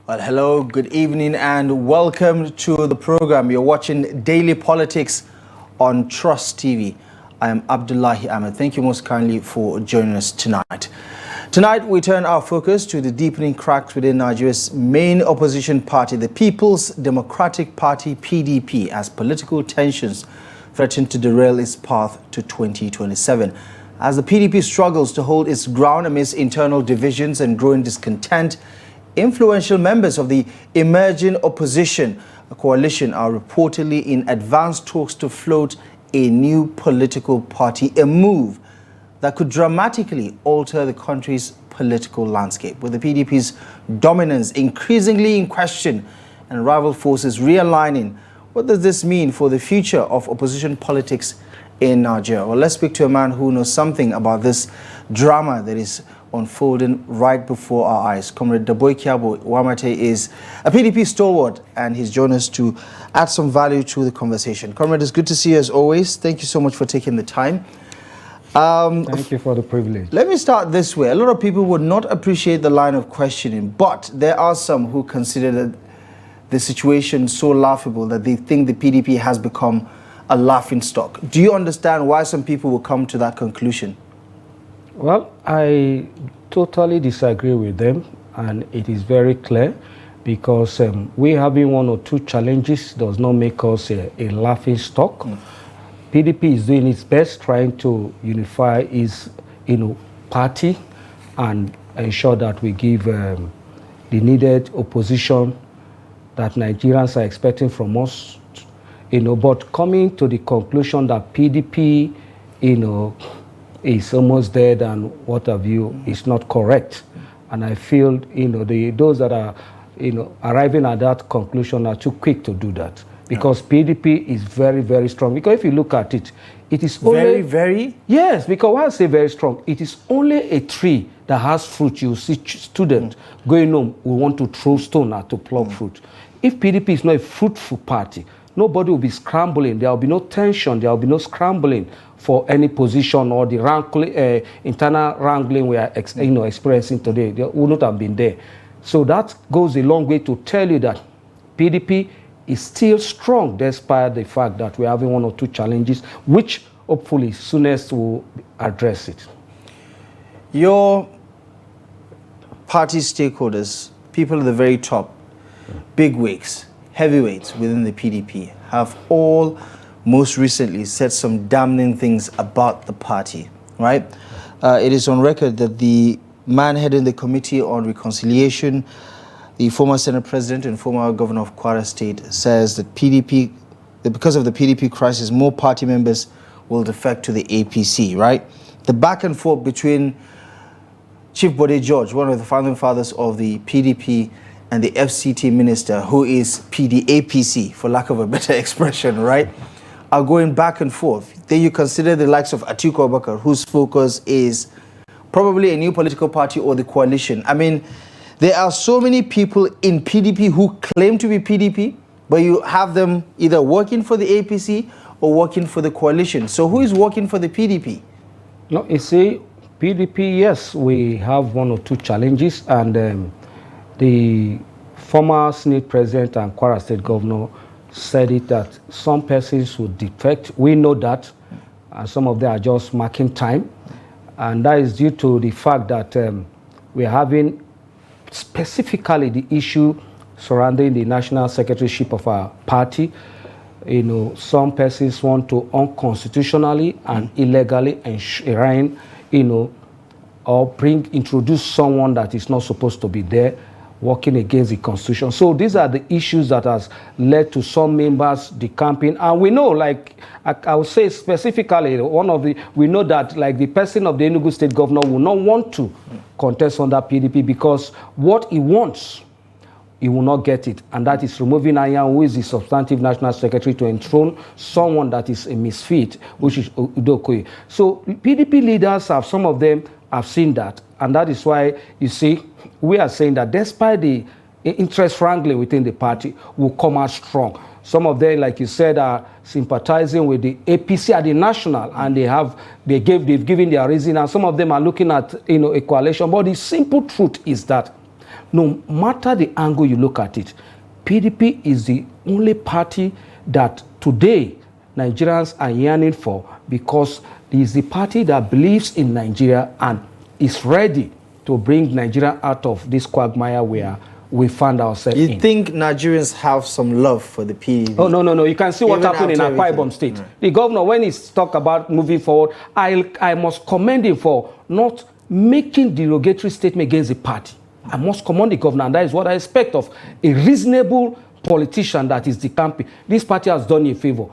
Well, hello, good evening, and welcome to the program. You're watching Daily Politics on Trust TV. I am Abdullahi Ahmed. Thank you most kindly for joining us tonight. Tonight, we turn our focus to the deepening cracks within Nigeria's main opposition party, the People's Democratic Party, PDP, as political tensions threaten to derail its path to 2027. As the PDP struggles to hold its ground amidst internal divisions and growing discontent, influential members of the emerging opposition coalition are reportedly in advanced talks to float a new political party, a move that could dramatically alter the country's political landscape. With the PDP's dominance increasingly in question and rival forces realigning, what does this mean for the future of opposition politics in Nigeria? Well, let's speak to a man who knows something about this drama that is unfolding right before our eyes. Comrade Daboikiyabo Warmate is a PDP stalwart, and he's joined us to add some value to the conversation. Comrade, it's good to see you as always. Thank you so much for taking the time. Thank you for the privilege. Let me start this way. A lot of people would not appreciate the line of questioning, but there are some who consider that the situation so laughable that they think the PDP has become a laughing stock. Do you understand why some people will come to that conclusion? Well, I totally disagree with them, and it is very clear because we having one or two challenges does not make us a laughing stock. PDP is doing its best trying to unify its party and ensure that we give the needed opposition that Nigerians are expecting from us. But coming to the conclusion that PDP, is almost dead and what have you, is not correct. And I feel, those that are, arriving at that conclusion are too quick to do that. Because PDP is very, very strong. Because if you look at it, it is only... Very? Yes, because why I say very strong, it is only a tree that has fruit. You see students going home who want to throw stone at to pluck fruit. If PDP is not a fruitful party, nobody will be scrambling. There will be no tension. There will be no scrambling for any position or the internal wrangling we are experiencing today. They would not have been there. So that goes a long way to tell you that PDP is still strong despite the fact that we're having one or two challenges, which hopefully soonest will address it. Your party stakeholders, people at the very top, bigwigs, heavyweights within the PDP, have all most recently said some damning things about the party, right? It is on record that the man heading the Committee on Reconciliation, the former Senate President and former Governor of Kwara State, says that because of the PDP crisis, more party members will defect to the APC, right? The back and forth between Chief Bode George, one of the founding fathers of the PDP, and the FCT minister, who is PDAPC, for lack of a better expression, right, are going back and forth. Then you consider the likes of Atiku Abubakar, whose focus is probably a new political party or the coalition. I mean, there are so many people in PDP who claim to be PDP, but you have them either working for the APC or working for the coalition. So who is working for the PDP? No, you see, PDP, yes, we have one or two challenges, and the former Senate President and Kwara State Governor said it that some persons would defect. We know that, and some of them are just marking time, and that is due to the fact that we are having specifically the issue surrounding the national secretaryship of our party. Some persons want to unconstitutionally and illegally enshrine, or introduce someone that is not supposed to be there, working against the Constitution. So these are the issues that has led to some members decamping. And we know, like I would say specifically, we know that like the person of the Enugu State Governor will not want to contest under PDP because what he wants, he will not get it. And that is removing Ayan, who is the substantive national secretary, to enthrone someone that is a misfit, which is Udokoye. So PDP leaders some of them have seen that. And that is why, you see, we are saying that despite the interest wrangling within the party, will come out strong. Some of them, like you said, are sympathizing with the APC at the national, and they've given their reason, and some of them are looking at a coalition. But the simple truth is that no matter the angle you look at it, PDP is the only party that today Nigerians are yearning for, because it is the party that believes in Nigeria and is ready to bring Nigeria out of this quagmire where we found ourselves in. You think Nigerians have some love for the PDP? Oh, no. You can see what happened in Akwa Ibom State. Right. The governor, when he talked about moving forward, I must commend him for not making derogatory statement against the party. I must commend the governor, and that is what I expect of a reasonable politician that is the campaign. This party has done you a favor.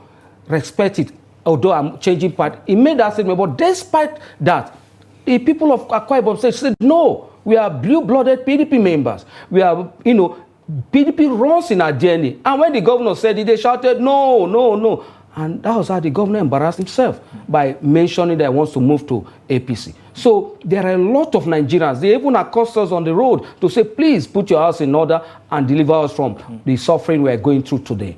Respect it, although I'm changing party. He made that statement, but despite that, the people of Akwa Ibom State said, no, we are blue-blooded PDP members. We are, PDP runs in our DNA. And when the governor said it, they shouted, no. And that was how the governor embarrassed himself by mentioning that he wants to move to APC. So there are a lot of Nigerians. They even accost us on the road to say, please put your house in order and deliver us from the suffering we're going through today.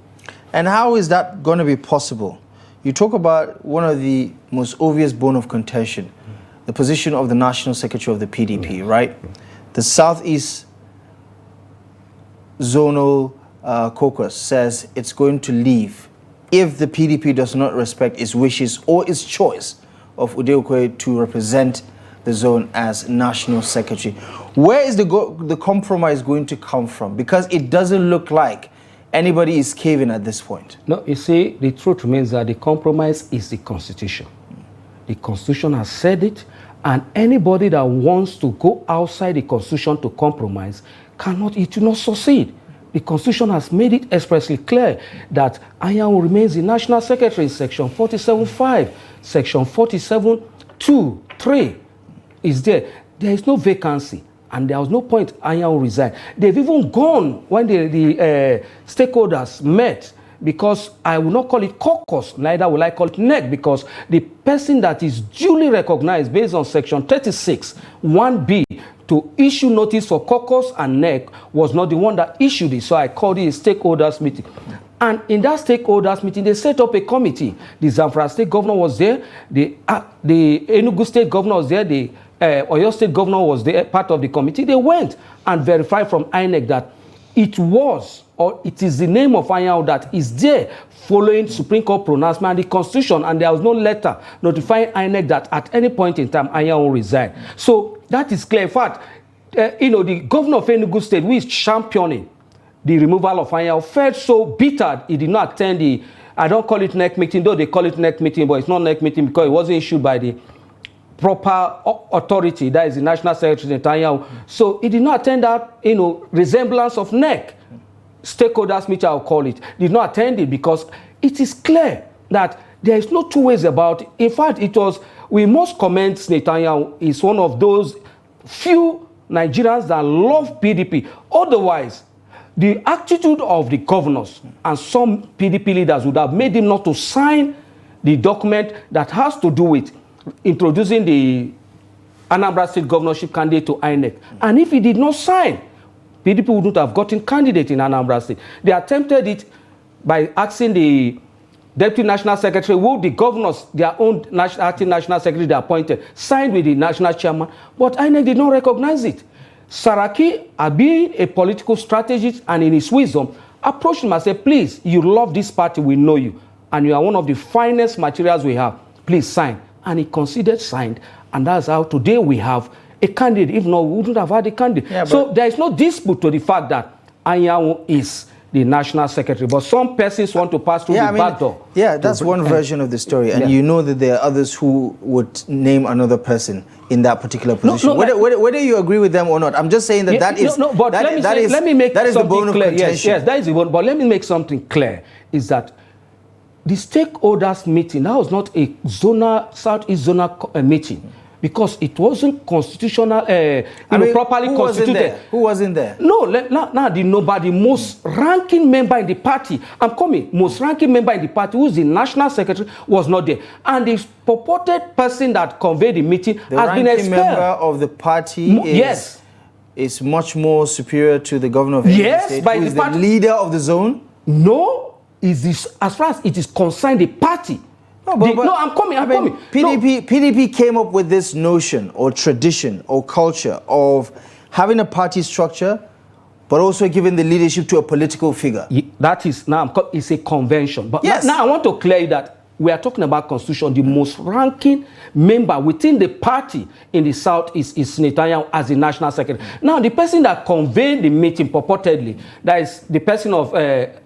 And how is that going to be possible? You talk about one of the most obvious bone of contention, the position of the National Secretary of the PDP, right? The Southeast Zonal Caucus says it's going to leave if the PDP does not respect its wishes or its choice of Udeokoye to represent the zone as National Secretary. Where is the compromise going to come from? Because it doesn't look like anybody is caving at this point. No, you see, the truth remains that the compromise is the Constitution. The Constitution has said it, and anybody that wants to go outside the Constitution to compromise it will not succeed. The Constitution has made it expressly clear that Anyanwu remains the National Secretary in Section 47.5, Section 47.2, 3 is there. There is no vacancy, and there was no point Anyanwu resign. They've even gone when the stakeholders met, because I will not call it caucus, neither will I call it NEC, because the person that is duly recognized based on Section 36, 1B, to issue notice for caucus and NEC was not the one that issued it. So I called it a stakeholders meeting. And in that stakeholders meeting, they set up a committee. The Zamfara State Governor was there, the Enugu State Governor was there, the Oyo State Governor was there, part of the committee. They went and verified from INEC that it was, or it is the name of Anyanwu that is there following Supreme Court pronouncement and the Constitution, and there was no letter notifying INEC that at any point in time Anyanwu resigned. So that is clear. In fact, the governor of Enugu State, who is championing the removal of Anyanwu, felt so bitter he did not attend the, I don't call it NEC meeting, though they call it NEC meeting, but it's not NEC meeting because it wasn't issued by the proper authority, that is the National Secretary Netanyahu. So he did not attend that, resemblance of NEC. Stakeholders meeting, I'll call it, did not attend it because it is clear that there is no two ways about it. In fact, we must commend Netanyahu is one of those few Nigerians that love PDP. Otherwise, the attitude of the governors and some PDP leaders would have made him not to sign the document that has to do with introducing the Anambra State governorship candidate to INEC. And if he did not sign, PDP wouldn't have gotten candidate in Anambra State. They attempted it by asking the Deputy National Secretary, who the governors, their own acting National Secretary they appointed, signed with the National Chairman, but INEC did not recognize it. Saraki, being a political strategist and in his wisdom, approached him and said, please, you love this party, we know you, and you are one of the finest materials we have, please sign. And he considered signed, and that's how today we have a candidate. If not, we wouldn't have had a candidate. Yeah, so there is no dispute to the fact that Anyanwu is the National Secretary, but some persons want to pass through the back door. Yeah, that's one version of the story, and you know that there are others who would name another person in that particular position. Whether you agree with them or not, I'm just saying that that is the bone of contention. Yes, that is the one. But let me make something clear: is that the stakeholders meeting, that was not a Southeast zonal meeting, because it wasn't constitutional, properly constituted. Who wasn't there? No, the most ranking member in the party, most ranking member in the party, who's the National Secretary, was not there. And the purported person that conveyed the meeting has been expelled. The ranking member of the party is much more superior to the governor of the state, who is the leader of the zone? No. As far as it is concerned, the party. I'm coming. PDP came up with this notion or tradition or culture of having a party structure, but also giving the leadership to a political figure. That is now, it's a convention. But yes. now I want to clear you that we are talking about constitution. The most ranking member within the party in the South is Netanyahu as the national secretary. Now, the person that convened the meeting purportedly, that is the person of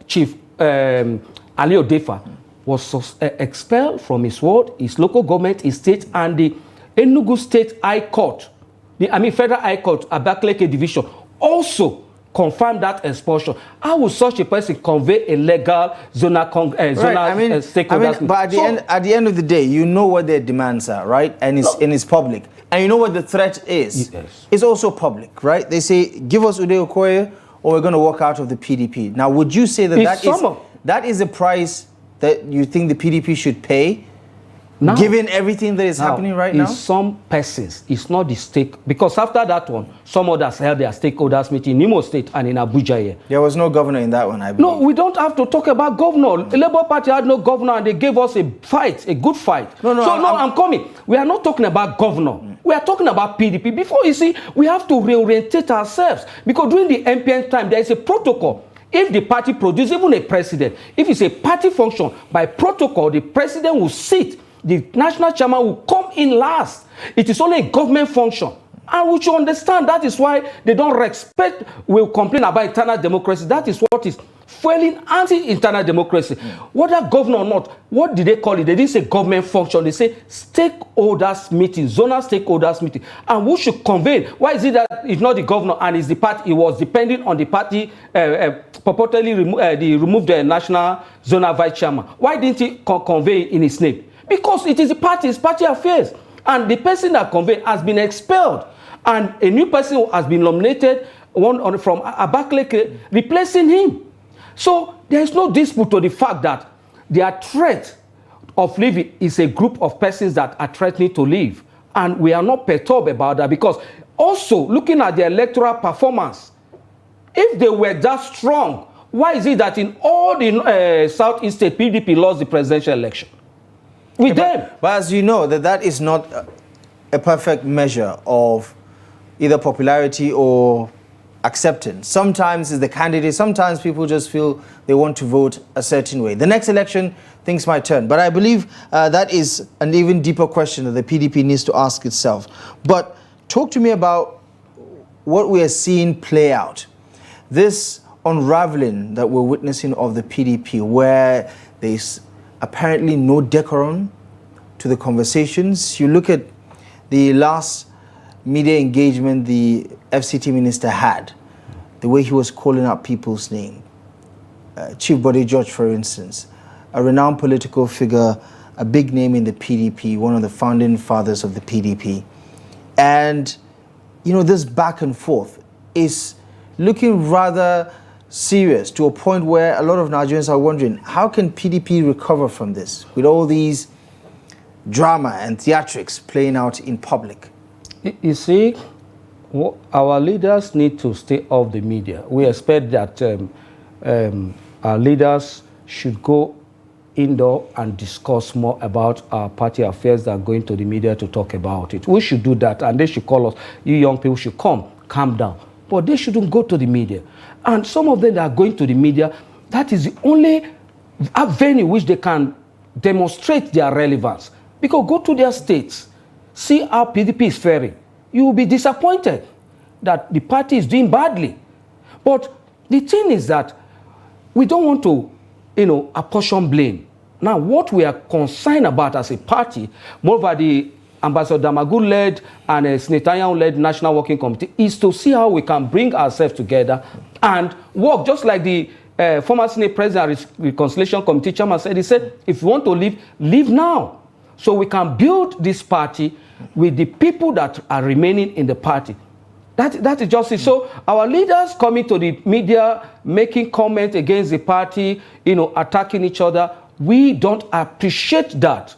Chief Ali Odefa, was expelled from his ward, his local government, his state, and the Enugu State High Court, Federal High Court, Abakaliki Division, also confirm that expulsion. How would such a person convey a legal stakeholders? But at the end of the day, you know what their demands are, right? And it's public. And you know what the threat is. Yes. It's also public, right? They say, give us Ude Okoye, or we're going to walk out of the PDP. Now, would you say that that is a price that you think the PDP should pay? Now, given everything that is happening right now? Some persons, it's not the stake. Because after that one, some others held their stakeholders meeting in Imo State and in Abuja here. There was no governor in that one, I believe. No, we don't have to talk about governor. The Labour Party had no governor and they gave us a fight, a good fight. I'm coming. We are not talking about governor. We are talking about PDP. Before, you see, we have to reorientate ourselves. Because during the MPN time, there is a protocol. If the party produces even a president, if it's a party function, by protocol, the president will sit. The national chairman will come in last. It is only a government function. And we should understand that is why they don't respect, will complain about internal democracy. That is what is fueling anti-internal democracy. Whether governor or not, what did they call it? They didn't say government function. They say stakeholders meeting, zonal stakeholders meeting. And who should convene? Why is it that it's not the governor and it's the party? It was depending on the party purportedly removed the national zonal vice chairman. Why didn't he convene in his name? Because it is the party, it's party affairs. And the person that convened has been expelled. And a new person has been nominated from Abakaliki, replacing him. So there is no dispute to the fact that their threat of leaving is a group of persons that are threatening to leave. And we are not perturbed about that because also looking at their electoral performance, if they were that strong, why is it that in all the Southeast State, PDP lost the presidential election? With them. But as you know, that is not a perfect measure of either popularity or acceptance. Sometimes it's the candidate, sometimes people just feel they want to vote a certain way. The next election, things might turn. But I believe that is an even deeper question that the PDP needs to ask itself. But talk to me about what we are seeing play out. This unraveling that we're witnessing of the PDP, where there's apparently no decorum to the conversations. You look at the last media engagement the FCT minister had, the way he was calling out people's name. Chief Bode George, for instance, a renowned political figure, a big name in the PDP, one of the founding fathers of the PDP. And, you know, this back and forth is looking rather serious to a point where a lot of Nigerians are wondering, how can PDP recover from this with all these drama and theatrics playing out in public? You see, our leaders need to stay off the media. We expect that our leaders should go indoor and discuss more about our party affairs than going to the media to talk about it. We should do that, and they should call us. You young people should calm down. But they shouldn't go to the media. And some of them that are going to the media, that is the only avenue which they can demonstrate their relevance. Because go to their states, see how PDP is faring. You will be disappointed that the party is doing badly. But the thing is that we don't want to, apportion blame. Now, what we are concerned about as a party, moreover the Ambassador Damagu-led and Netanyahu-led National Working Committee, is to see how we can bring ourselves together and work, just like the former Senate President Reconciliation Committee chairman said. He said, if you want to leave, leave now. So we can build this party with the people that are remaining in the party. That is just it. So our leaders coming to the media, making comments against the party, attacking each other, we don't appreciate that.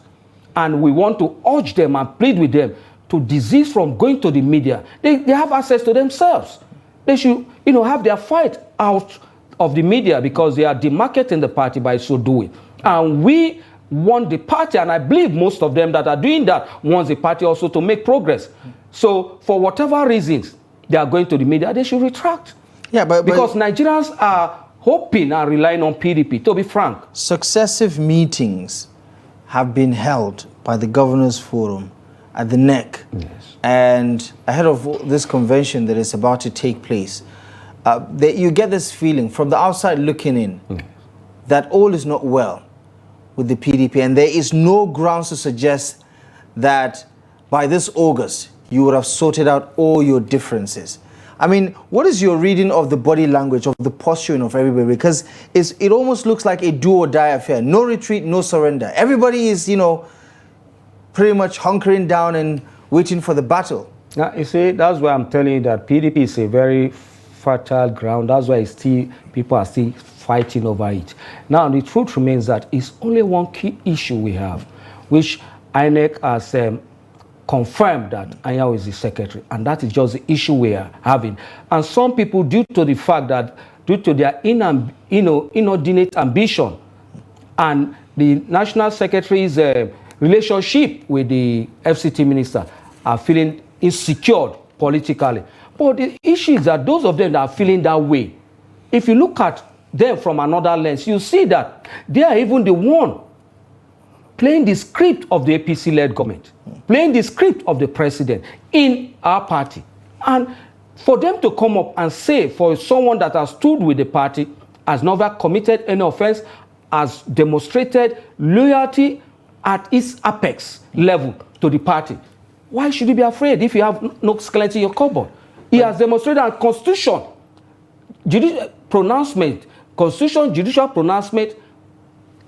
And we want to urge them and plead with them to desist from going to the media. They have access to themselves. They should, have their fight out of the media because they are demarketing the party by so doing. And we want the party, and I believe most of them that are doing that wants the party also to make progress. So for whatever reasons, they are going to the media, they should retract. Yeah, because Nigerians are hoping and relying on PDP, to be frank. Successive meetings have been held by the Governors Forum at the NEC. Yes. And ahead of this convention that is about to take place, you get this feeling from the outside looking in that all is not well with the PDP, and there is no grounds to suggest that by this August you would have sorted out all your differences. I mean, what is your reading of the body language, of the posturing of everybody? Because it almost looks like a do or die affair. No retreat, no surrender. Everybody is, you know, pretty much hunkering down and waiting for the battle. Now, you see, that's why I'm telling you that PDP is a very fertile ground. That's why people are still fighting over it. Now, the truth remains that it's only one key issue we have, which INEC has confirmed that Anyanwu is the secretary, and that is just the issue we are having. And some people, due to the fact that, due to their inordinate ambition and the national secretary's relationship with the FCT minister, are feeling insecure politically. But the issue is that those of them that are feeling that way, if you look at them from another lens, you see that they are even the one playing the script of the APC-led government, playing the script of the president in our party. And for them to come up and say, for someone that has stood with the party, has never committed any offense, has demonstrated loyalty at its apex level to the party, why should you be afraid if you have no skeleton in your cupboard? He has demonstrated a constitutional judicial pronouncement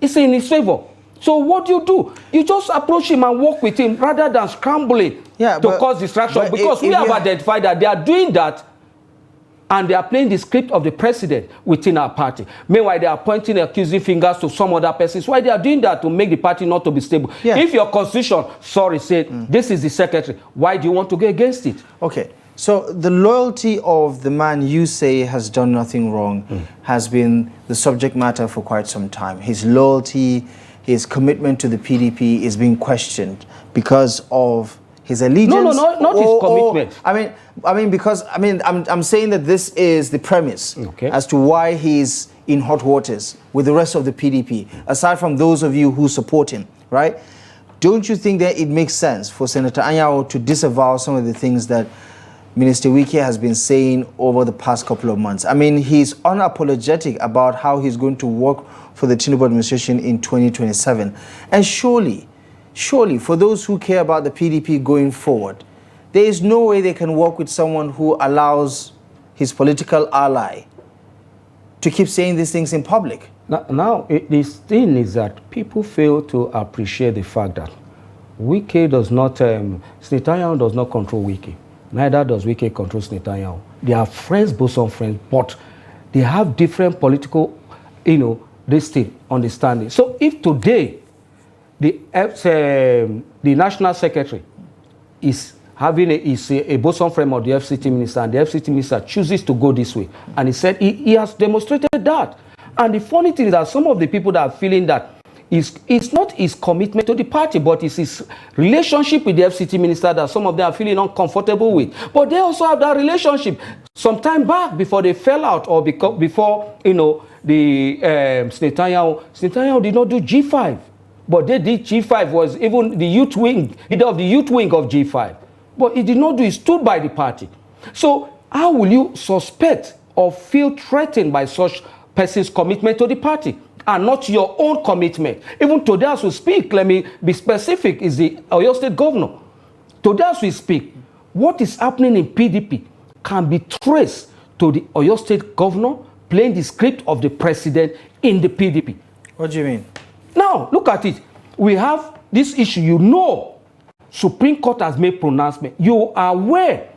is in his favor. So what do? You just approach him and work with him rather than scrambling to cause distraction, because we have identified that they are doing that and they are playing the script of the president within our party. Meanwhile, they are pointing accusing fingers to some other persons. Why they are doing that? To make the party not to be stable. Yeah. If your constitution, said this is the secretary, why do you want to go against it? Okay. So the loyalty of the man you say has done nothing wrong has been the subject matter for quite some time. His loyalty, his commitment to the PDP is being questioned because of his allegiance. No, not his commitment. I'm saying that this is the premise as to why he's in hot waters with the rest of the PDP, aside from those of you who support him, right? Don't you think that it makes sense for Senator Anyanwu to disavow some of the things that Minister Wike has been saying over the past couple of months? I mean, he's unapologetic about how he's going to work for the Tinubu administration in 2027. And surely, for those who care about the PDP going forward, there is no way they can work with someone who allows his political ally to keep saying these things in public. This thing is that people fail to appreciate the fact that Wike does not, Senator Anyanwu does not control Wike. Neither does Wike control Senator Anyanwu. They are friends, bosom friends, but they have different political, understanding. So if today the national secretary is having a bosom friend of the FCT minister, and the FCT minister chooses to go this way, and he said he has demonstrated that. And the funny thing is that some of the people that are feeling that it's not his commitment to the party, but it's his relationship with the FCT minister that some of them are feeling uncomfortable with. But they also have that relationship. Some time back, before they fell out, or before the Senator Anyanwu did not do G5, but they did G5. Was even the youth wing, leader of the youth wing of G5, but he did not do. He stood by the party. So how will you suspect or feel threatened by such person's commitment to the party and not your own commitment? Even today as we speak, let me be specific, is the Oyo State governor. Today as we speak, what is happening in PDP can be traced to the Oyo State governor playing the script of the president in the PDP. What do you mean? Now, look at it. We have this issue. Supreme Court has made pronouncement. You are aware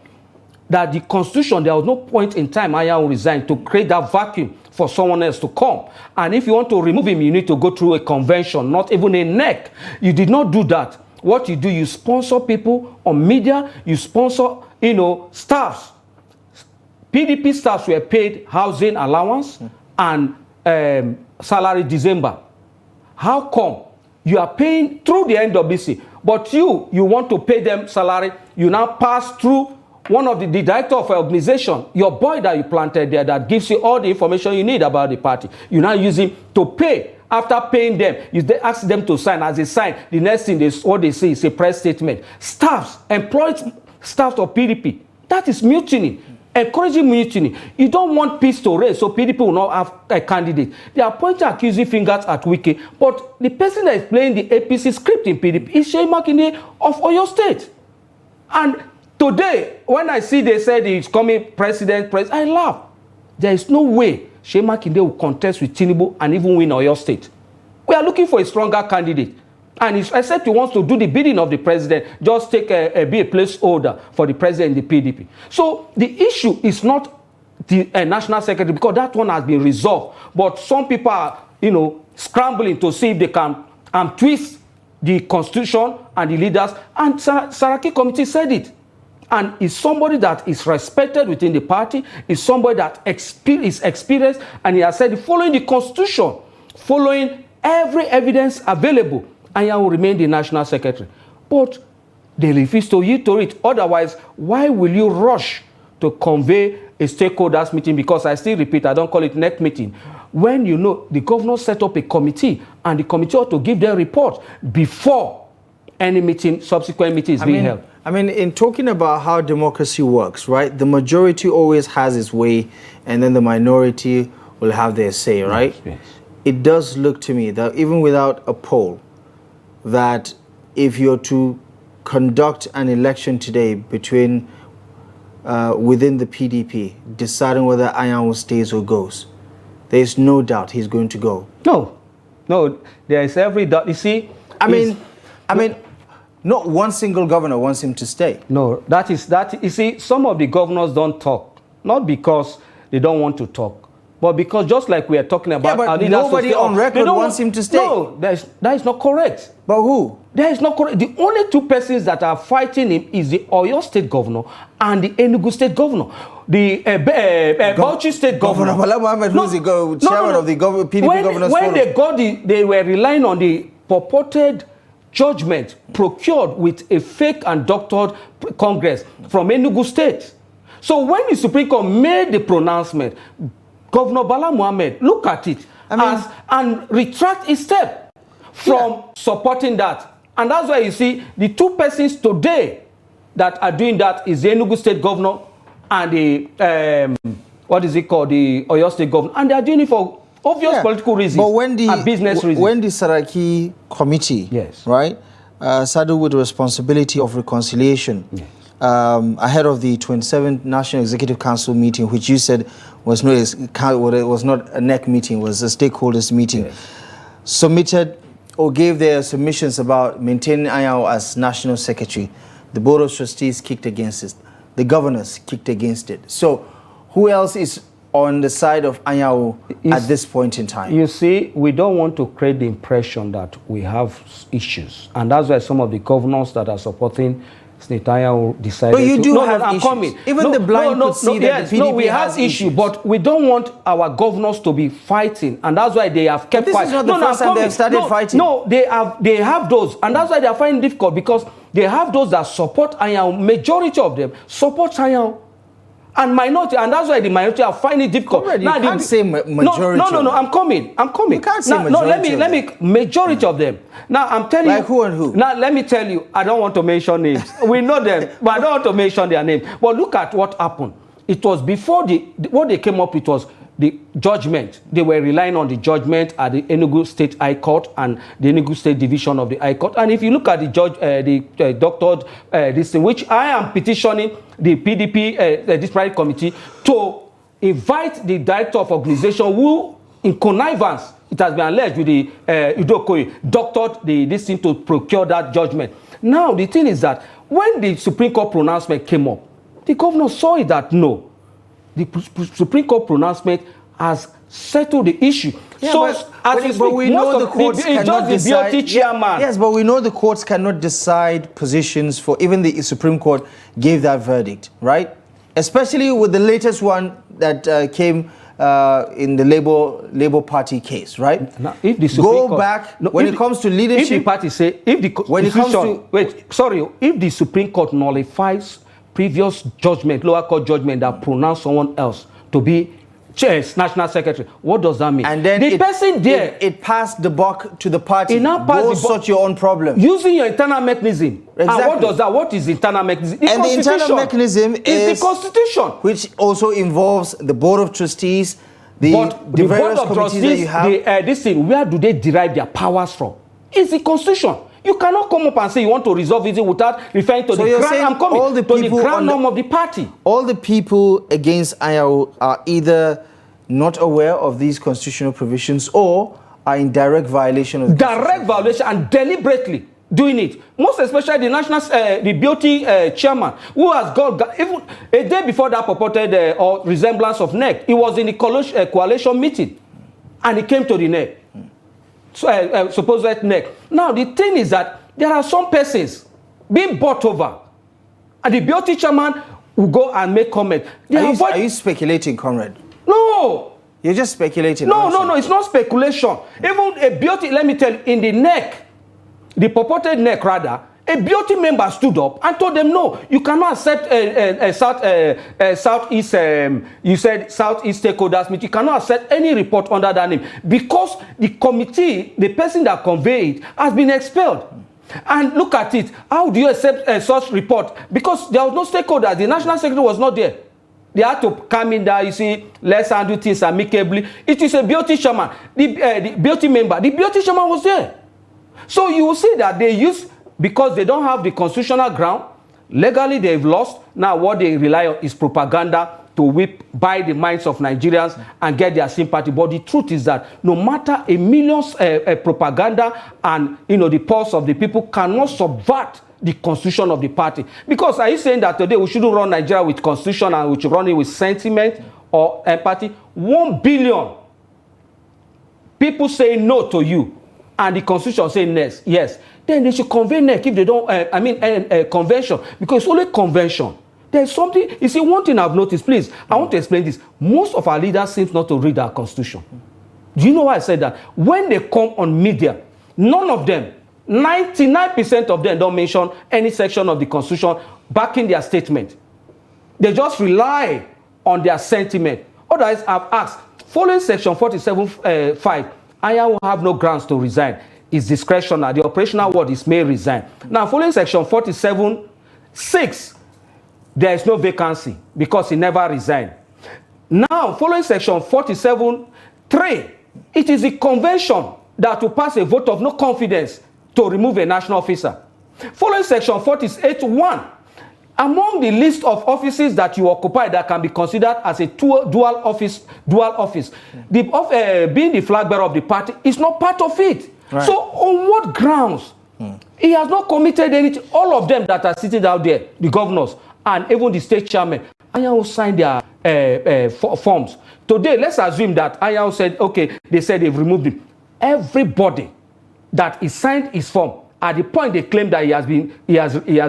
that the Constitution, there was no point in time Anyanwu resigned to create that vacuum for someone else to come. And if you want to remove him, you need to go through a convention, not even a NEC. You did not do that. What you do, you sponsor people on media, you sponsor, staffs. PDP staffs were paid housing allowance and salary December. How come you are paying through the NWC, but you want to pay them salary, you now pass through one of the director of an organization, your boy that you planted there that gives you all the information you need about the party, you now use him to pay. After paying them, you ask them to sign. As they sign, the next thing what they say is a press statement. Employed staff of PDP, that is mutiny. Encouraging mutiny. You don't want peace to reign, so PDP will not have a candidate. They are pointing accusing fingers at Wike, but the person that is playing the APC script in PDP is Makinde of Oyo State. And today, when I see they said he's coming president, I laugh. There is no way Makinde will contest with Tinubu and even win Oyo State. We are looking for a stronger candidate. And except he wants to do the bidding of the president, just take be a placeholder for the president in the PDP. So the issue is not the national secretary, because that one has been resolved. But some people are, scrambling to see if they can twist the constitution and the leaders. And Saraki committee said it. And is somebody that is respected within the party, is somebody that is experienced, and he has said following the constitution, following every evidence available, and he will remain the national secretary. But they refuse to yield to it. Otherwise, why will you rush to convey a stakeholders meeting? Because I still repeat, I don't call it neck meeting. When the governor set up a committee, and the committee ought to give their report before any meeting, subsequent meeting is being held. I mean, in talking about how democracy works, right? The majority always has its way, and then the minority will have their say, right? Yes. It does look to me that even without a poll, that if you're to conduct an election today between within the PDP, deciding whether Anyanwu stays or goes, there is no doubt he's going to go. No, there is every doubt. You see, I mean, not one single governor wants him to stay. No, that. You see, some of the governors don't talk, not because they don't want to talk, but because just like we are talking about, yeah, but nobody on record wants him to stay. No, that is not correct. But who? That is not correct. The only two persons that are fighting him is the Oyo State governor and the Enugu State governor. The Bauchi State governor. Abdullahi Ahmed, who's the chairman of the PDP governors forum. When they were relying on the purported judgment procured with a fake and doctored Congress from Enugu State. So when the Supreme Court made the pronouncement, Governor Bala Mohammed look at it and retract his step from supporting that. And that's why you see the two persons today that are doing that is the Enugu State governor and the the Oyo State governor, and they are doing it for obvious political reasons and business reasons. When the Saraki committee, right, saddled with the responsibility of reconciliation, ahead of the 27th National Executive Council meeting, which you said was not a NEC meeting, was a stakeholders meeting, submitted or gave their submissions about maintaining Anyanwu as National Secretary. The Board of Trustees kicked against it. The governors kicked against it. So who else is on the side of Anyanwu at this point in time? You see, we don't want to create the impression that we have issues. And that's why some of the governors that are supporting Anyanwu decided but you to... do have I'm issues. coming. Even the blind could see that the PDP we have issues, but we don't want our governors to be fighting, and that's why they have kept fighting. This is not the first time they've started fighting. No, they have those, and that's why they are finding it difficult, because they have those that support Anyanwu. Majority of them support Anyanwu. And minority, and that's why the minority are finding it difficult. Comrade, you can't say majority. No, I'm coming. You can't say majority. Let me majority of them. Now I'm telling you. Like who and who? Now let me tell you, I don't want to mention names. We know them, but I don't want to mention their names. But look at what happened. It was before what they came up with was the judgment. They were relying on the judgment at the Enugu State High Court and the Enugu State Division of the High Court. And if you look at the doctored this thing, which I am petitioning the PDP this private committee to invite the director of organization who, in connivance, it has been alleged with the Udokoye, doctored this thing to procure that judgment. Now the thing is that when the Supreme Court pronouncement came up, the governor saw it that no, the Supreme Court pronouncement has settled the issue. Yeah, but we know the courts cannot decide. Yes, but we know the courts cannot decide positions for, even the Supreme Court gave that verdict, right? Especially with the latest one that came in the Labour Party case, right? Now, if the Supreme Court, back when it comes to leadership, if the party say, if the Supreme Court nullifies previous judgment, lower court judgment, that pronounced someone else to be national secretary. What does that mean? And then the person there, it passed the buck to the party. It now passed Go sort your own problem. Using your internal mechanism. Exactly. And what does that? What is internal mechanism? The internal mechanism is the Constitution, which also involves the Board of Trustees, the various Board of committees Trustees, that you have. This thing, where do they derive their powers from? It's the Constitution. You cannot come up and say you want to resolve it without referring to the grand norm of the party. All the people against Anyanwu are either not aware of these constitutional provisions or are in direct violation of direct violation and deliberately doing it. Most especially the national, the BOT chairman, who has got even a day before that purported or resemblance of NEC, he was in the coalition meeting, and he came to the NEC. Supposed NEC. Now the thing is that there are some persons being bought over, and the BOT chairman will go and make comment. Are you speculating, comrade? No. You're just speculating. No, it's not speculation. Even a BOT, let me tell you, in the NEC, the purported NEC rather, a BOT member stood up and told them, no, you cannot accept Southeast, you said Southeast stakeholders meeting, you cannot accept any report under that name because the committee, the person that conveyed it, has been expelled. And look at it. How do you accept such report? Because there was no stakeholder. The national secretary was not there. They had to come in there, you see, let's handle things amicably. It is a BOT chairman, the BOT member. The BOT chairman was there. So you will see that they use, because they don't have the constitutional ground, legally they've lost. Now what they rely on is propaganda to buy the minds of Nigerians and get their sympathy. But the truth is that no matter a million propaganda and the pulse of the people cannot subvert the constitution of the party. Because are you saying that today we shouldn't run Nigeria with constitution and we should run it with sentiment or empathy? 1 billion people say no to you and the constitution say yes. Then they should convey NEC if they don't, convention, because it's only convention. There's something, you see, one thing I've noticed, please, I want to explain this. Most of our leaders seem not to read our constitution. Do you know why I said that? When they come on media, none of them, 99% of them don't mention any section of the constitution backing their statement. They just rely on their sentiment. Otherwise, I've asked, following section 47(5), Anyanwu will have no grounds to resign. It's discretionary. The operational word is may resign. Now, following section 47(6), there is no vacancy because he never resigned. Now, following section 47(3), it is the convention that will pass a vote of no confidence to remove a national officer. Following section 48(1), among the list of offices that you occupy that can be considered as a dual office, being the flag bearer of the party is not part of it. Right. So on what grounds? He has not committed anything. All of them that are sitting out there, the governors and even the state chairman, Anyanwu signed their forms. Today, let's assume that Anyanwu said, okay, they said they've removed him. Everybody that he signed his form, at the point they claim that he has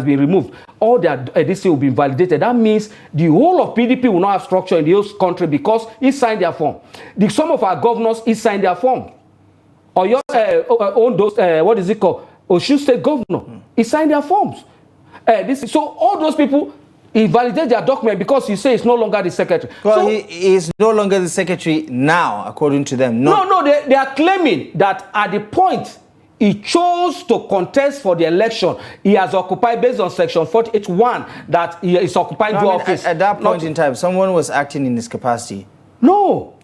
been removed, all that this will be validated. That means the whole of PDP will not have structure in the whole country because he signed their form. Some of our governors, he signed their form. Or your own those, what is it called? Osun State Governor, he signed their forms. So all those people, he validated their document because he says he's no longer the secretary. Well, so, he is no longer the secretary now, according to them. No, they are claiming that at the point he chose to contest for the election, he has occupied, based on section 48(1), that he is occupying dual office. At that point in time, someone was acting in his capacity. No,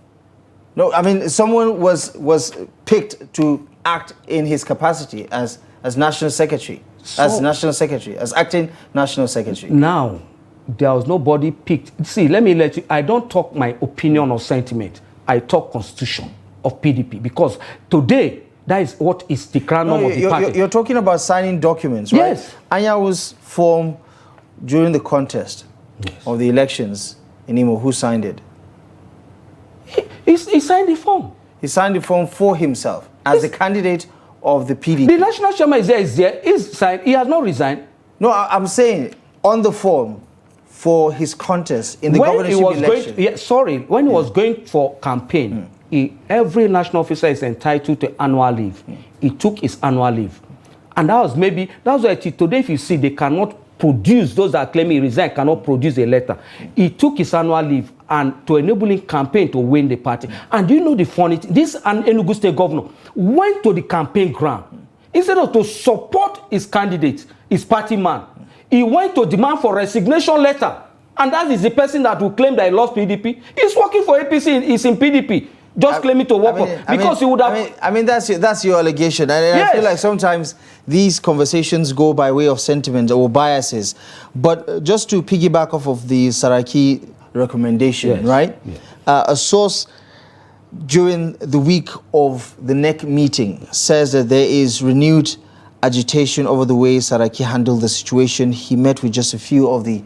I mean, someone was picked to act in his capacity as national secretary, as acting national secretary. Now, there was nobody picked. See, let me let you, I don't talk my opinion or sentiment. I talk constitution of PDP, because today, that is what is the crown of the party. You're talking about signing documents, right? Yes. Anyawu's form during the contest of the elections in Imo, who signed it? He signed the form. He signed the form for himself as the candidate of the PDP. The national chairman is there. He's signed. He has not resigned. No, I'm saying on the form for his contest in the governorship election. When he was going for campaign, every national officer is entitled to annual leave. He took his annual leave. And that's why today, if you see, they cannot produce, those that claim he resigned cannot produce a letter. He took his annual leave and to enable him campaign to win the party. And do you know the funny thing? This Enugu State governor went to the campaign ground. Instead of to support his candidate, his party man, he went to demand for resignation letter. And that is the person that will claim that he lost PDP. He's working for APC, he's in PDP. Just claiming to work because he would have... that's your allegation. And yes. I feel like sometimes these conversations go by way of sentiment or biases. But just to piggyback off of the Saraki recommendation, yes. Right? Yes. A source during the week of the NEC meeting says that there is renewed agitation over the way Saraki handled the situation. He met with just a few of the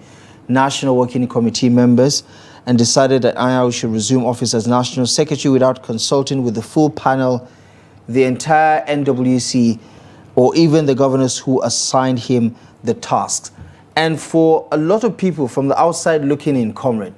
National Working Committee members and decided that Anyanwu should resume office as National Secretary without consulting with the full panel, the entire NWC, or even the governors who assigned him the tasks. And for a lot of people from the outside looking in, Comrade,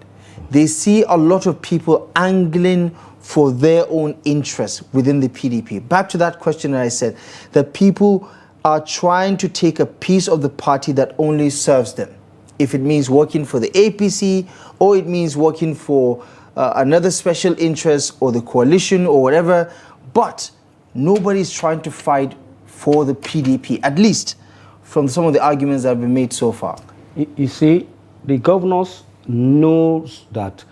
they see a lot of people angling for their own interests within the PDP. Back to that question that I said, that people are trying to take a piece of the party that only serves them. If it means working for the APC, or it means working for another special interest, or the coalition, or whatever, but nobody's trying to fight for the PDP, at least from some of the arguments that have been made so far. You see, the governors knows that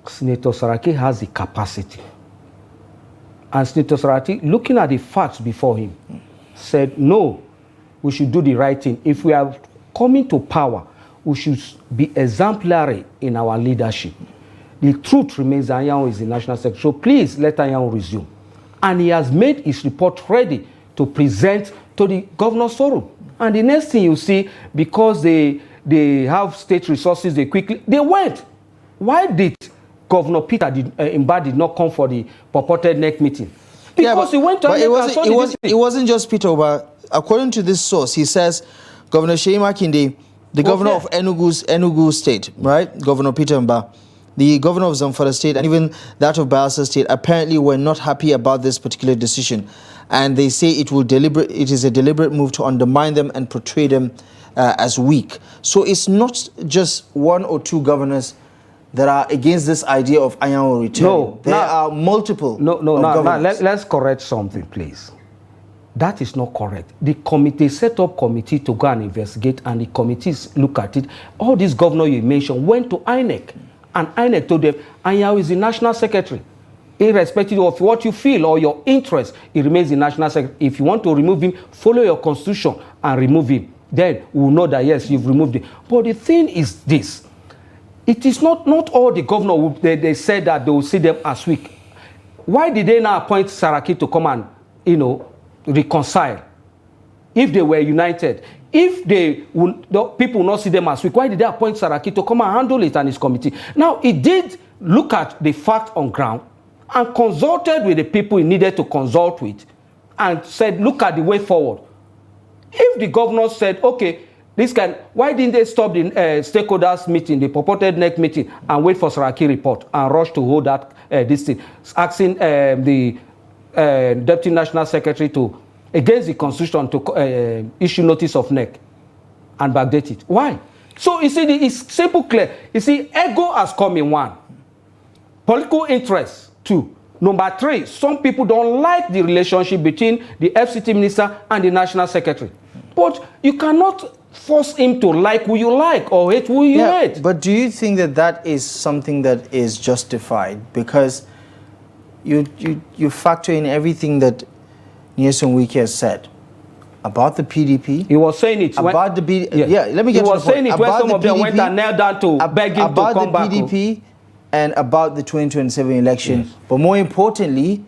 Senator Saraki has the capacity. And Senator Saraki, looking at the facts before him, said, no, we should do the right thing. If we are coming to power, we should be exemplary in our leadership. The truth remains that Anyanwu is the National Secretary. So please let Anyanwu resume. And he has made his report ready to present to the governor's forum. And the next thing you see, because they have state resources, they went. Why did Governor Peter Mba did not come for the purported NEC meeting? Because he went on it wasn't just Peter Mba. According to this source, he says Governor Makinde, the governor of Enugu State, right? Governor Peter Mba, the governor of Zamfara State, and even that of Bayelsa State, apparently were not happy about this particular decision. And they say it is a deliberate move to undermine them and portray them as weak. So it's not just one or two governors that are against this idea of Anyanwu return. No, there are multiple. Let's correct something, please. That is not correct. The committee set up committee to go and investigate, and the committees look at it. All these governors you mentioned went to INEC, and INEC told them Anyanwu is the National Secretary. Irrespective of what you feel or your interest, he remains the National Secretary. If you want to remove him, follow your constitution and remove him. Then we'll know that, yes, you've removed him. But the thing is this. It is not all the governors, they said that they will see them as weak. Why did they now appoint Saraki to come and, reconcile? If they were united, if people will not see them as weak, why did they appoint Saraki to come and handle it and his committee? Now, he did look at the fact on ground and consulted with the people he needed to consult with and said, look at the way forward. If the governor said, okay, why didn't they stop the stakeholders meeting, the purported NEC meeting, and wait for Saraki report and rush to hold that this thing, asking the Deputy National Secretary to, against the Constitution, to issue notice of NEC and backdate it? Why? So you see, it's simple, clear. You see, ego has come in one. Political interest, two. Number three, some people don't like the relationship between the FCT minister and the National Secretary. But you cannot force him to like who you like or hate who you hate. But do you think that is something that is justified? Because you factor in everything that Nyesom Wike has said about the PDP. He was saying it about the PDP. Yeah, let me get to the point. He was saying it when some of them went and knelt down to beg him to come back. About the PDP and about the 2027 election. Yes. But more importantly,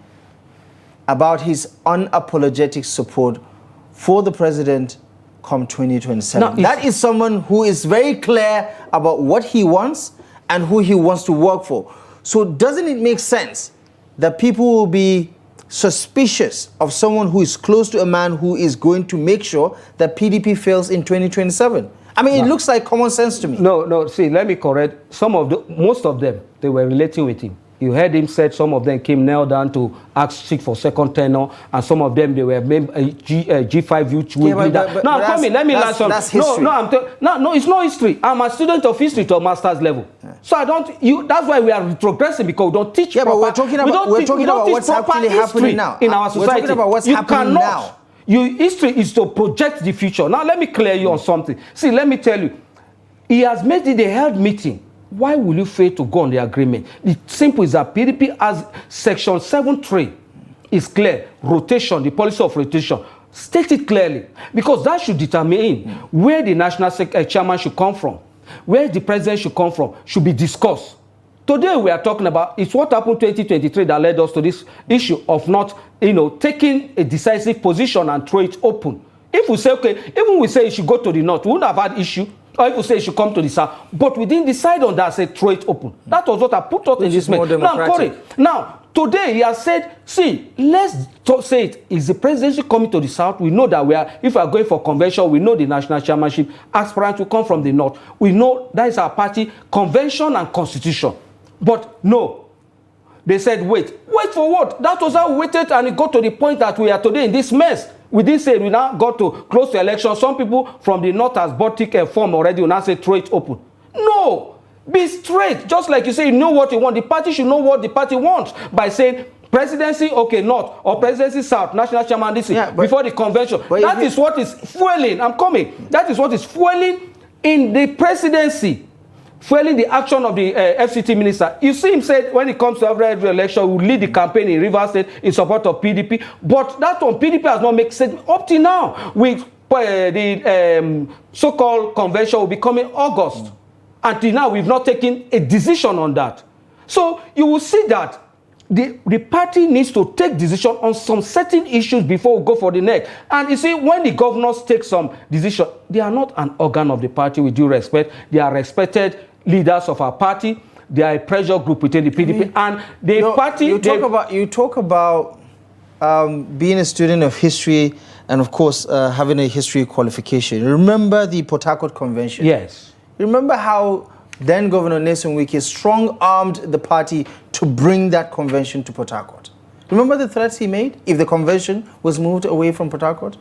about his unapologetic support for the president come 2027. Now, that is someone who is very clear about what he wants and who he wants to work for. So doesn't it make sense that people will be suspicious of someone who is close to a man who is going to make sure that PDP fails in 2027? I mean, it looks like common sense to me. No, see, let me correct. Most of them, they were relating with him. You heard him said some of them came knelt down to seek for second tenure, and some of them they were G5 youth leader. No, I'm coming. Let me learn something. That's history. No, it's not history. I'm a student of history to a master's level. Yeah. So I don't. That's why we are retrogressing, because we don't teach. Yeah, but we're talking about what's actually happening now in our society. We're talking about what's happening now. History is to project the future. Now let me clear you on something. See, let me tell you. He has made it a held meeting. Why will you fail to go on the agreement? The simple is that PDP has section 7.3 is clear. Rotation, the policy of rotation. State it clearly, because that should determine where the national chairman should come from, where the president should come from, should be discussed. Today we are talking about, it's what happened 2023 that led us to this issue of not, taking a decisive position and throw it open. If we say, okay, even we say it should go to the north, we wouldn't have had issue. Or if we say it should come to the south, but we didn't decide on that, say throw it open. That was what I put out in this man. Now, today he has said, see, let's say it is the presidency coming to the south. We know that if we are going for convention, we know the national chairmanship aspirant will come from the north. We know that is our party convention and constitution. But no, they said wait for what? That was how we waited, and it got to the point that we are today in this mess. We didn't say we now got to close the election. Some people from the north has bought ticket form already. We now say throw it open. No, be straight. Just like you say, you know what you want. The party should know what the party wants by saying presidency, okay, north, or presidency south, national chairman this before the convention. That is what is fueling. I'm coming. That is what is fueling in the presidency. Fueling the action of the FCT minister. You see him said when it comes to every election, we will lead the campaign in Rivers State in support of PDP. But that one, PDP has not made sense. Up to now, with the so-called convention will be coming August. Until now, we've not taken a decision on that. So you will see that the party needs to take decision on some certain issues before we go for the next. And you see, when the governors take some decision, they are not an organ of the party with due respect. They are respected leaders of our party. They are a pressure group within the PDP. And the party... You talk about being a student of history and, of course, having a history qualification. Remember the Port Harcourt Convention? Yes. Remember how then Governor Nyesom Wike strong-armed the party to bring that convention to Port Harcourt? Remember the threats he made if the convention was moved away from Port Harcourt?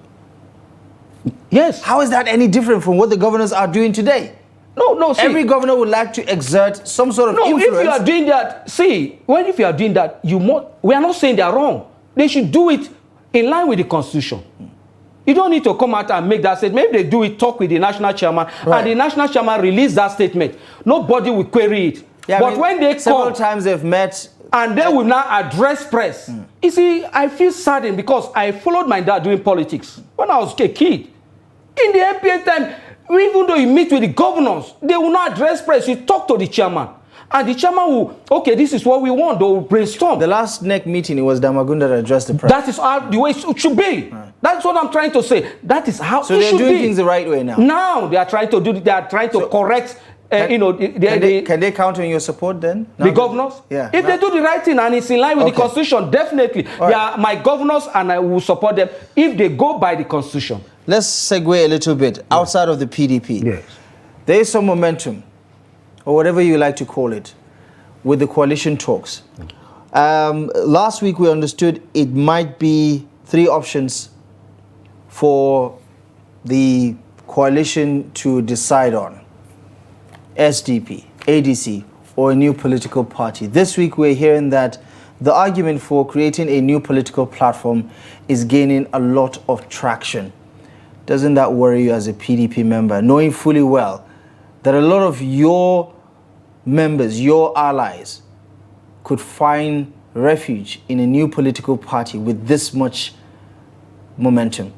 Yes. How is that any different from what the governors are doing today? No, see, every governor would like to exert some sort of influence. If you are doing that, see, if you are doing that, we are not saying they are wrong. They should do it in line with the Constitution. You don't need to come out and make that statement. Maybe they do it, talk with the national chairman, and the national chairman release that statement. Nobody will query it. Yeah, but when they several times they've met, and they will now address press. You see, I feel saddened because I followed my dad doing politics when I was a kid. In the MPA time, even though you meet with the governors, they will not address press. You talk to the chairman. And the chairman will, okay, this is what we want. They will brainstorm. The last NEC meeting, it was Damagunda that addressed the press. That is how the way it should be. Right. That's what I'm trying to say. That is how it should be. So they're doing things the right way now? Now they are trying to correct, can they count on your support then? The governors? Yeah. If they do the right thing and it's in line with the Constitution, definitely. They are my governors and I will support them if they go by the Constitution. Let's segue a little bit outside of the PDP. Yes. There is some momentum, or whatever you like to call it, with the coalition talks. Last week we understood it might be 3 options for the coalition to decide on: SDP, ADC, or a new political party. This week we're hearing that the argument for creating a new political platform is gaining a lot of traction. Doesn't that worry you as a PDP member, knowing fully well that a lot of your members, your allies, could find refuge in a new political party with this much momentum?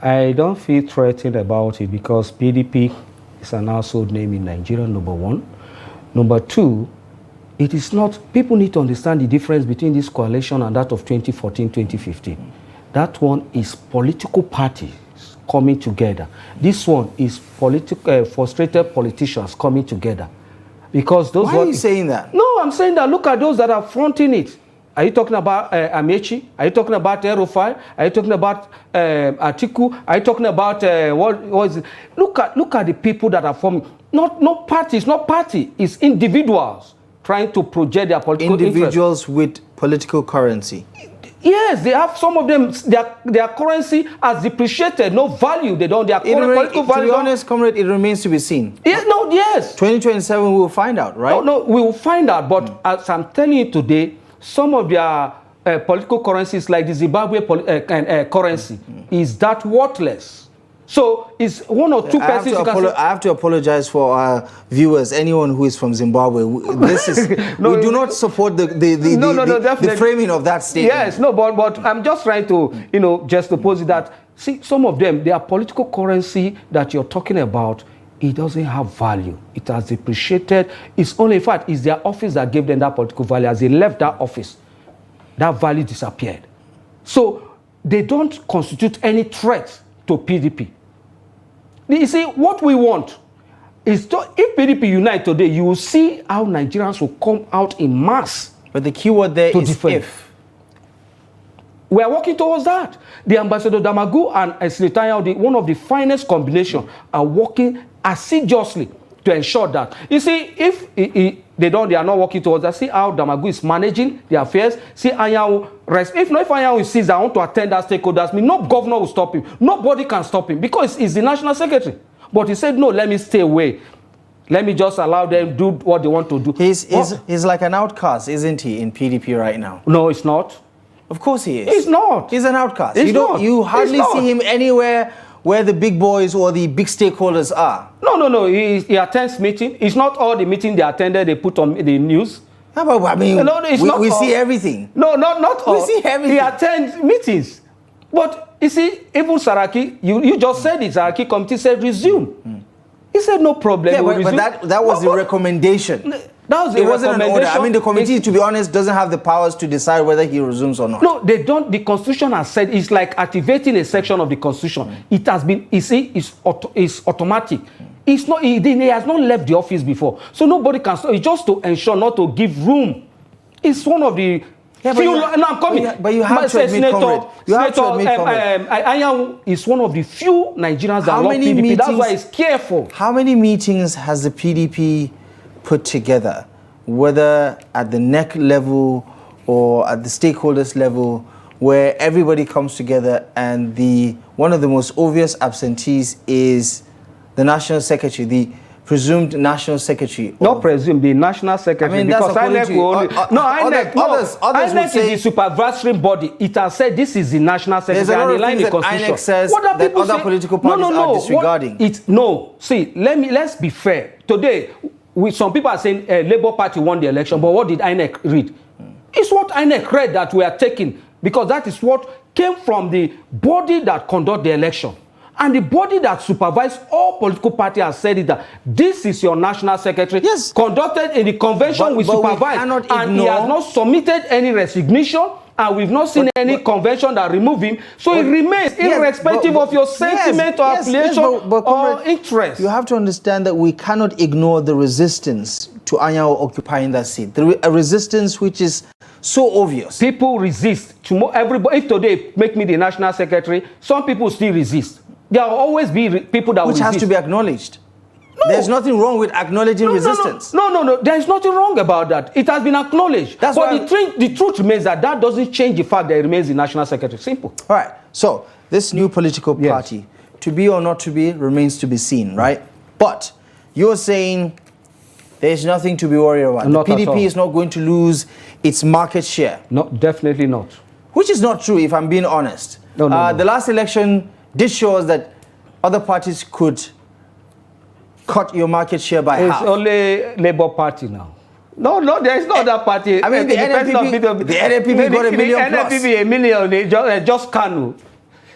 I don't feel threatened about it because PDP is an household name in Nigeria, number 1. Number 2, it is not, people need to understand the difference between this coalition and that of 2014-2015. That one is political parties coming together. This one is frustrated politicians coming together. Because those Why are you saying that? No, I'm saying that look at those that are fronting it. Are you talking about Amechi? Are you talking about Erufai? Are you talking about Atiku? Are you talking about what is it? Look at the people that are forming. Not parties, not party. It's individuals. trying to project their political individuals with political currency. Yes, they have some of them. Their currency has depreciated, no value. They don't. Their political value. To be honest, comrade, it remains to be seen. Yes, no, yes. 2027, we will find out, right? No, we will find out. But as I'm telling you today, some of their political currencies, like the Zimbabwe currency, is that worthless. So it's one or two persons. I have to apologize for our viewers, anyone who is from Zimbabwe. This is we do not support the framing of that statement. Yes, no, but I'm just trying to just to pose it that see some of them, their political currency that you're talking about, it doesn't have value. It has depreciated. It's only, in fact, it's their office that gave them that political value. As they left that office, that value disappeared. So they don't constitute any threat to PDP. You see, what we want is if PDP unite today, you will see how Nigerians will come out in mass. But the key word there is defend. If. We are working towards that. The Ambassador Damagu and Senator, one of the finest combinations, are working assiduously to ensure that. You see, if they are not working towards that, see how Damagu is managing the affairs. See Anyanwu, if Anyanwu sees that I want to attend that stakeholders meeting, no governor will stop him. Nobody can stop him because he's the national secretary. But he said, no, let me stay away. Let me just allow them do what they want to do. He's like an outcast, isn't he, in PDP right now? No, it's not. Of course he is. He's not. He's an outcast. You hardly see him anywhere where the big boys or the big stakeholders are. No. He attends meetings. It's not all the meetings they attended they put on the news. I mean, we see everything. No, not all. We see everything. He attends meetings. But you see, even Saraki, you just said it, Saraki committee said resume. He said no problem. Yeah, but that was the recommendation. It wasn't an order. I mean, the committee, to be honest, doesn't have the powers to decide whether he resumes or not. No, they don't. The Constitution has said it's like activating a section of the Constitution. It has been, you see, it's automatic. It's not. He has not left the office before, so nobody can stop. It's just to ensure not to give room. It's one of the. I'm coming. But you have to admit, comrade. Anyanwu is one of the few Nigerians that love PDP. That's why he's careful. How many meetings has the PDP put together, whether at the NEC level or at the stakeholders level, where everybody comes together and one of the most obvious absentees is the National Secretary, the presumed National Secretary? Not presumed, the National Secretary. I mean, because INEC will only... Others INEC say, is the supervisory body. It has said this is the National Secretary. There's a lot of things that INEC says that other political parties are disregarding. See, let's be fair. Today, some people are saying Labour Party won the election, but what did INEC read? It's what INEC read that we are taking, because that is what came from the body that conducted the election. And the body that supervised all political parties has said it that this is your National Secretary, yes, conducted in the convention we supervise, and he has not submitted any resignation, and we've not seen any convention that remove him, so it remains irrespective of your sentiment or affiliation or interest. You have to understand that we cannot ignore the resistance to Anyanwu occupying that seat. A resistance which is so obvious. People resist. Everybody, if today make me the National Secretary, some people still resist. There will always be people that will resist. Which has to be acknowledged. No. There's nothing wrong with acknowledging resistance. No. There is nothing wrong about that. It has been acknowledged. But the truth remains that doesn't change the fact that it remains the National Secretary. Simple. All right. So this new political party, to be or not to be, remains to be seen, right? But you're saying there's nothing to be worried about. Not the PDP is not going to lose its market share. No, definitely not. Which is not true, if I'm being honest. No. The last election did show us that other parties could cut your market share by half. It's only Labour Party now. No, there is no other party. I mean, the NPP got a million plus. The NPP a million, just Kanu.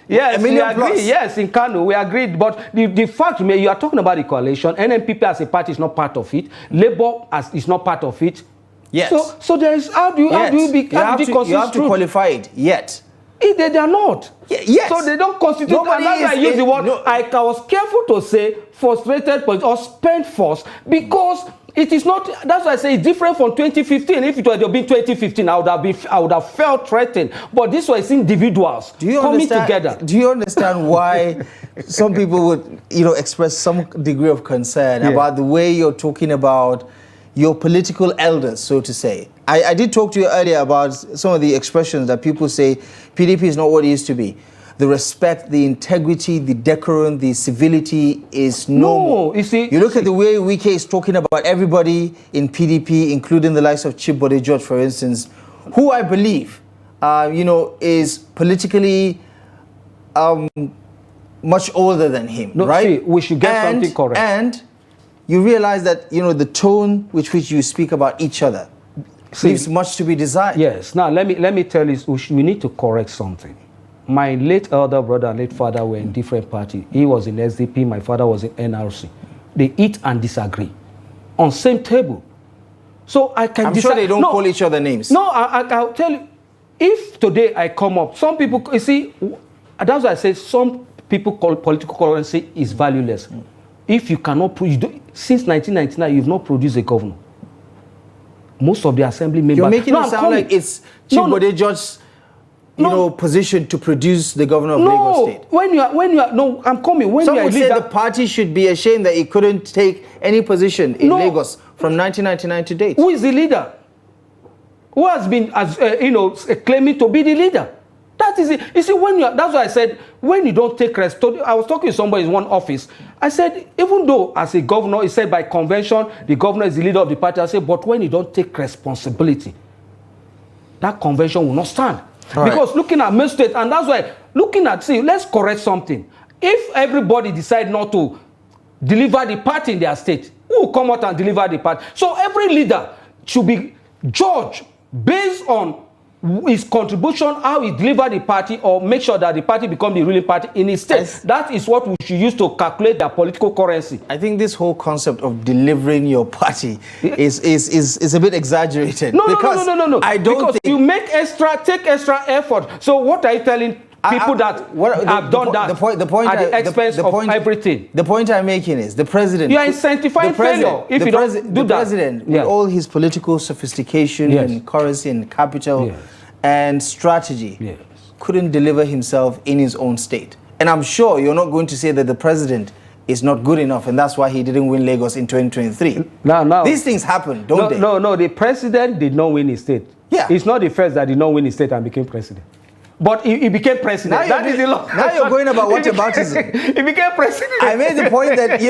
Yes, we agree. Yes, in Kanu, we agreed. But the fact, you are talking about the coalition. NPP as a party is not part of it. Labour is not part of it. Yes. So there is, how do you have to qualify it, yet. They are not. Yes. So they don't constitute. I use the word. I was careful to say frustrated or spent force, because it is not. That's why I say it's different from 2015. If it had been 2015, I would have felt threatened. But this was individuals coming together. Do you understand why some people would, express some degree of concern about the way you're talking about, your political elders, so to say. I did talk to you earlier about some of the expressions that people say PDP is not what it used to be. The respect, the integrity, the decorum, the civility is no more. You see, you look at the way Wike is talking about everybody in PDP, including the likes of Chief George, for instance, who I believe, is politically much older than him, right? See, we should get something correct. And you realize that, the tone with which you speak about each other leaves much to be desired. Yes. Now, let me tell you, we need to correct something. My late elder brother and late father were in different parties. He was in SDP, my father was in NRC. They eat and disagree on same table. So I can I'm sure they don't call each other names. No, I'll tell you, if today I come up, some people, you see, that's why I say some people call political currency is valueless. If you cannot produce, since 1999, you've not produced a governor. Most of the assembly members. You're making it sound like it's Chief George's position to produce the governor of Lagos State. When you are, no, I'm coming. When some you are would say the party should be ashamed that it couldn't take any position in Lagos from 1999 to date. Who is the leader? Who has been, claiming to be the leader? That is it. You see, that's why I said, when you don't take rest. I was talking to somebody in one office. I said, even though as a governor, he said by convention, the governor is the leader of the party. I said, but when you don't take responsibility, that convention will not stand. Because looking at Main State, and that's why, let's correct something. If everybody decide not to deliver the party in their state, who will come out and deliver the party? So every leader should be judged based on his contribution, how he deliver the party, or make sure that the party become the ruling party in his state. That is what we should use to calculate their political currency. I think this whole concept of delivering your party is a bit exaggerated. No. I don't because think you take extra effort. So what are you telling people that have done that at the expense of everything? The point I'm making is the president. You are incentivizing failure if you don't do that. The president, with all his political sophistication and currency and capital and strategy, couldn't deliver himself in his own state. And I'm sure you're not going to say that the president is not good enough, and that's why he didn't win Lagos in 2023. No. These things happen, don't they? No. The president did not win his state. Yeah. It's not the first that did not win his state and became president. But he became president. Now you're going about whataboutism. He became president. I made the point that,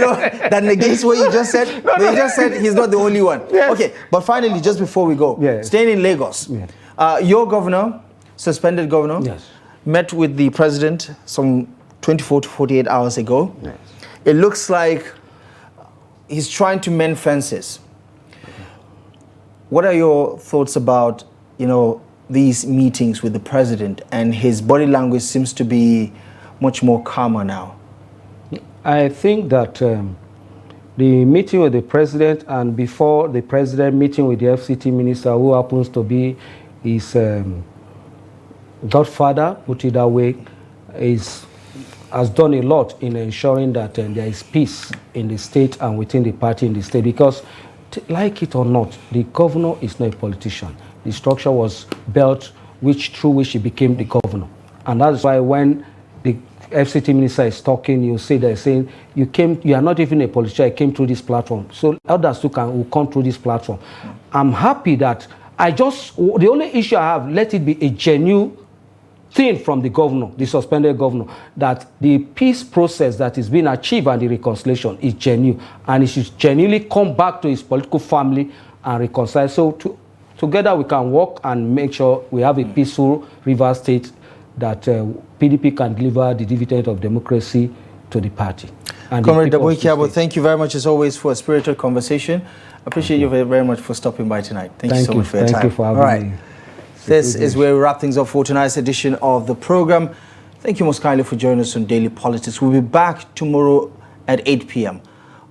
that negates what you just said. You just said he's not the only one. Yes. Okay, but finally, just before we go, staying in Lagos, your governor, suspended governor, met with the president some 24 to 48 hours ago. Yes. It looks like he's trying to mend fences. What are your thoughts about, these meetings with the president, and his body language seems to be much more calmer now? I think that the meeting with the president, and before the president meeting with the FCT minister, who happens to be his godfather, put it that way, has done a lot in ensuring that there is peace in the state and within the party in the state, because like it or not, the governor is not a politician. The structure was built through which he became the governor. And that's why when the FCT minister is talking, you say they're saying, you are not even a politician, you came through this platform. So others too will come through this platform. I'm happy that the only issue I have, let it be a genuine thing from the governor, the suspended governor, that the peace process that is being achieved and the reconciliation is genuine. And he should genuinely come back to his political family and reconcile. So together we can work and make sure we have a peaceful river state that PDP can deliver the dividend of democracy to the party. Comrade Daboikiyabo, thank you very much as always for a spirited conversation. I appreciate you very much for stopping by tonight. Thank you so much for your time. Thank you for having me. This is where we wrap things up for tonight's edition of the program. Thank you most kindly for joining us on Daily Politics. We'll be back tomorrow at 8 p.m.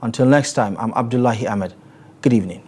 Until next time, I'm Abdullahi Ahmed. Good evening.